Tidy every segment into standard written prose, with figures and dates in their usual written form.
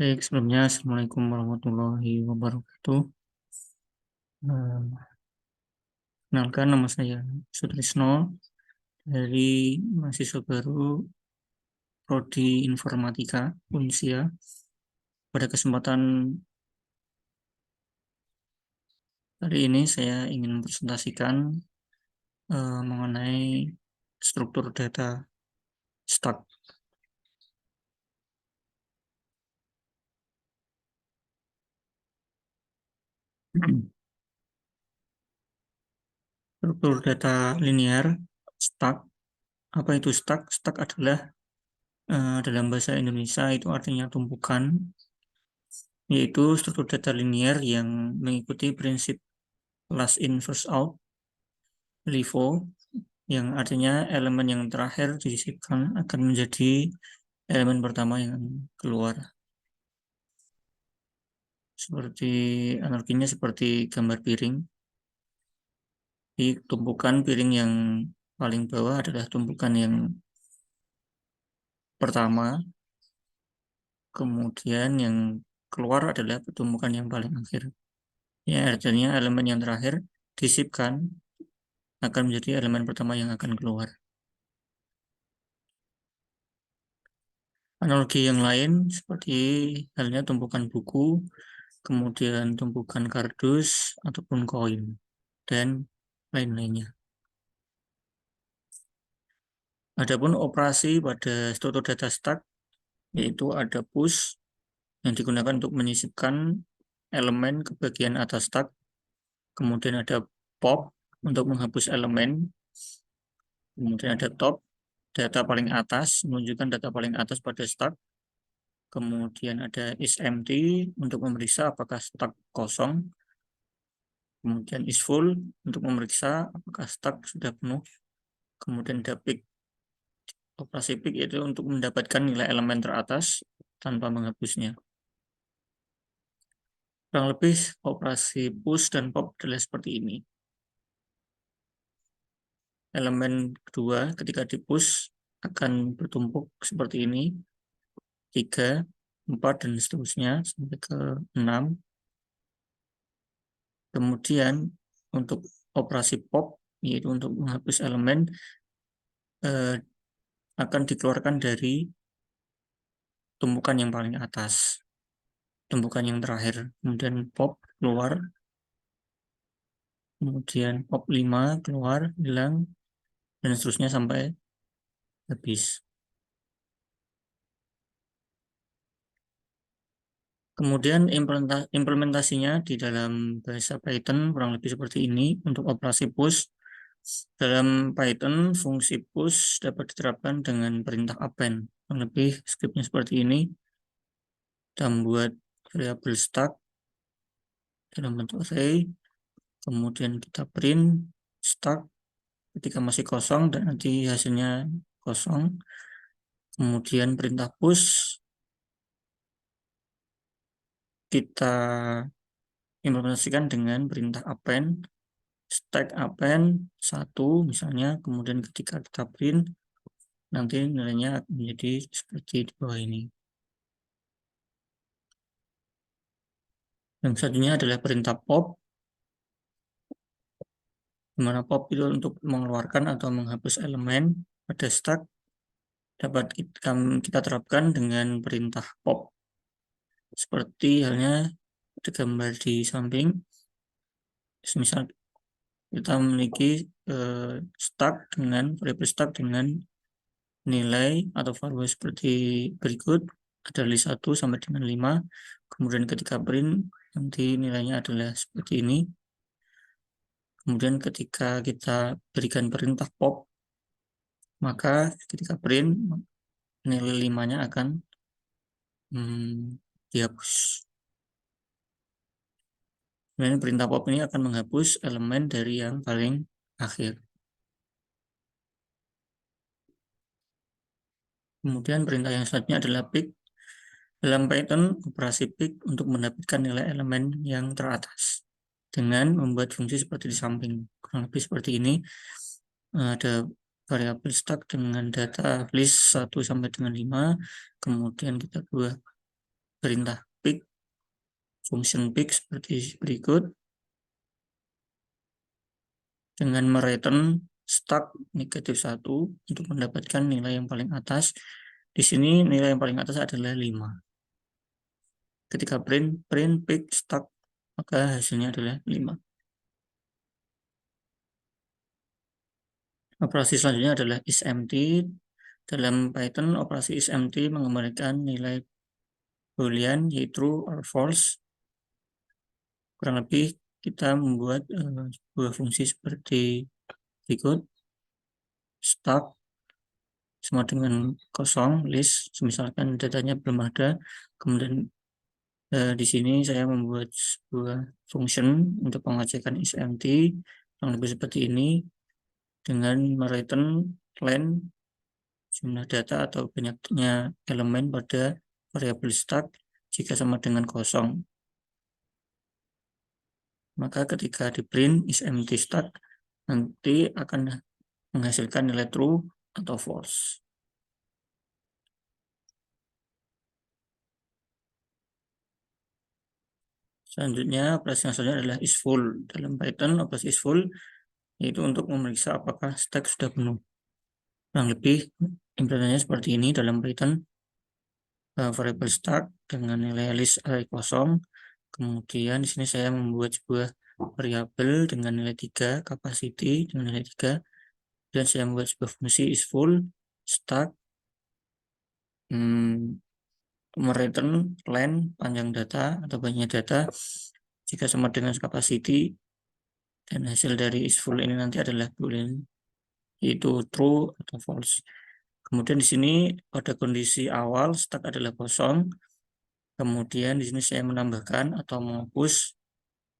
Baik, sebelumnya Assalamualaikum warahmatullahi wabarakatuh. Kenalkan, nama saya Sutrisno dari mahasiswa baru Prodi Informatika Unsia. Pada kesempatan kali ini saya ingin mempresentasikan mengenai struktur data stack. Struktur data linear stack. Apa itu stack? Stack adalah dalam bahasa Indonesia itu artinya tumpukan, yaitu struktur data linear yang mengikuti prinsip last in first out LIFO, yang artinya elemen yang terakhir disisipkan akan menjadi elemen pertama yang keluar. Seperti analoginya seperti gambar piring. Di tumpukan piring yang paling bawah adalah tumpukan yang pertama, kemudian yang keluar adalah tumpukan yang paling akhir. Ya, artinya elemen yang terakhir disisipkan akan menjadi elemen pertama yang akan keluar. Analogi yang lain seperti halnya tumpukan buku, kemudian tumpukan kardus ataupun koin, dan lain-lainnya. Adapun operasi pada struktur data stack, yaitu ada push yang digunakan untuk menyisipkan elemen ke bagian atas stack, kemudian ada pop untuk menghapus elemen, kemudian ada top, data paling atas, menunjukkan data paling atas pada stack, kemudian ada isEmpty untuk memeriksa apakah stack kosong, kemudian isFull untuk memeriksa apakah stack sudah penuh, kemudian ada pick. Operasi pick itu untuk mendapatkan nilai elemen teratas tanpa menghapusnya. Kurang lebih operasi push dan pop adalah seperti ini. Elemen kedua ketika di push akan bertumpuk seperti ini, 3, 4, dan seterusnya sampai ke 6. Kemudian untuk operasi pop, yaitu untuk menghapus elemen, akan dikeluarkan dari tumpukan yang paling atas, tumpukan yang terakhir. Kemudian pop keluar, kemudian pop 5 keluar, hilang, dan seterusnya sampai habis. Kemudian implementasinya di dalam bahasa Python kurang lebih seperti ini. Untuk operasi push, dalam Python fungsi push dapat diterapkan dengan perintah append. Kurang lebih skripnya seperti ini. Kita membuat variabel stack dalam bentuk array, kemudian kita print stack ketika masih kosong dan nanti hasilnya kosong. Kemudian perintah push kita implementasikan dengan perintah append, stack append 1 misalnya, kemudian ketika kita print nanti nilainya menjadi seperti di bawah ini. Yang selanjutnya adalah perintah pop, di mana pop itu untuk mengeluarkan atau menghapus elemen pada stack. Dapat kita terapkan dengan perintah pop, seperti halnya gambar di samping. Misal kita memiliki stack dengan variabel stack dengan nilai atau value seperti berikut, ada list 1 sampai dengan 5. Kemudian ketika print nanti nilainya adalah seperti ini. Kemudian ketika kita berikan perintah pop, maka ketika print nilai 5-nya akan dihapus. Dan perintah pop ini akan menghapus elemen dari yang paling akhir. Kemudian perintah yang selanjutnya adalah pick. Dalam Python, operasi pick untuk mendapatkan nilai elemen yang teratas dengan membuat fungsi seperti di samping. Kurang lebih seperti ini. Ada variabel stack dengan data list 1 sampai dengan 5. Kemudian kita buat perintah pick, function pick seperti berikut, dengan mereturn start -1 untuk mendapatkan nilai yang paling atas. Di sini nilai yang paling atas adalah 5. Ketika print pick start, maka hasilnya adalah 5. Operasi selanjutnya adalah isEmpty. Dalam Python, operasi isEmpty mengembalikan nilai boolean yaitu true or false. Kurang lebih kita membuat sebuah fungsi seperti berikut. Start sama dengan kosong, list, misalkan datanya belum ada. Kemudian di sini saya membuat sebuah function untuk pengecekan isEmpty yang lebih seperti ini, dengan mereturn len jumlah data atau banyaknya elemen pada variabel start jika sama dengan kosong. Maka ketika di print isEmpty start, nanti akan menghasilkan nilai true atau false. Selanjutnya, operasi yang selanjutnya adalah isFull. Dalam Python, operasi isFull yaitu untuk memeriksa apakah stack sudah penuh. Kurang lebih implementasinya seperti ini dalam Python. Variabel start dengan nilai list array kosong. Kemudian di sini saya membuat sebuah variabel dengan nilai 3, capacity dengan nilai 3, dan saya membuat sebuah fungsi isFull start mereturn len panjang data atau banyak data jika sama dengan capacity, dan hasil dari isFull ini nanti adalah boolean yaitu true atau false. Kemudian di sini pada kondisi awal start adalah kosong. Kemudian di sini saya menambahkan atau menghapus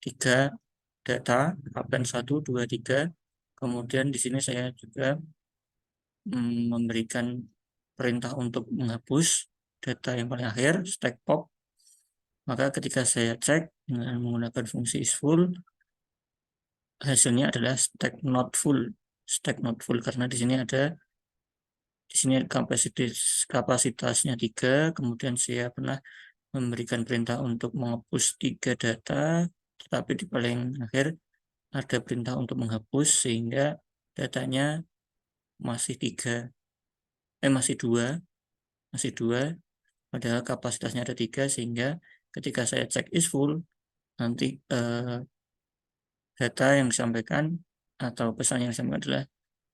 3 data, append 1, 2, 3. Kemudian di sini saya juga memberikan perintah untuk menghapus data yang paling akhir, stack pop. Maka ketika saya cek dengan menggunakan fungsi isFull, hasilnya adalah stack not full. Stack not full karena di sini kapasitasnya 3, kemudian saya pernah memberikan perintah untuk menghapus 3 data, tetapi di paling akhir ada perintah untuk menghapus sehingga datanya masih 2, padahal kapasitasnya ada 3, sehingga ketika saya cek isFull, nanti data yang disampaikan atau pesan yang disampaikan adalah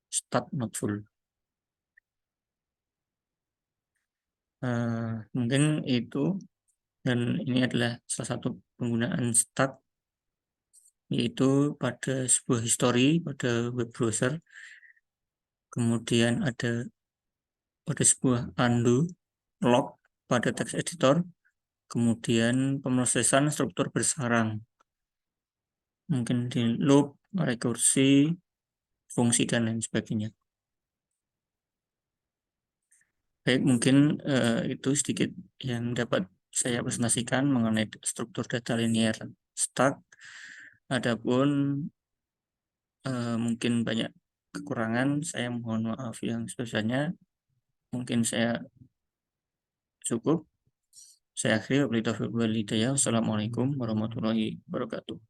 start not full. Mungkin itu, dan ini adalah salah satu penggunaan start, yaitu pada sebuah history pada web browser. Kemudian ada pada sebuah undo log pada text editor. Kemudian pemrosesan struktur bersarang, mungkin di loop, rekursi, fungsi, dan lain sebagainya. Baik, mungkin itu sedikit yang dapat saya presentasikan mengenai struktur data linear stack. Adapun mungkin banyak kekurangan, saya mohon maaf yang sebesarnya. Mungkin saya cukup. Saya akhiri. Wassalamualaikum warahmatullahi wabarakatuh.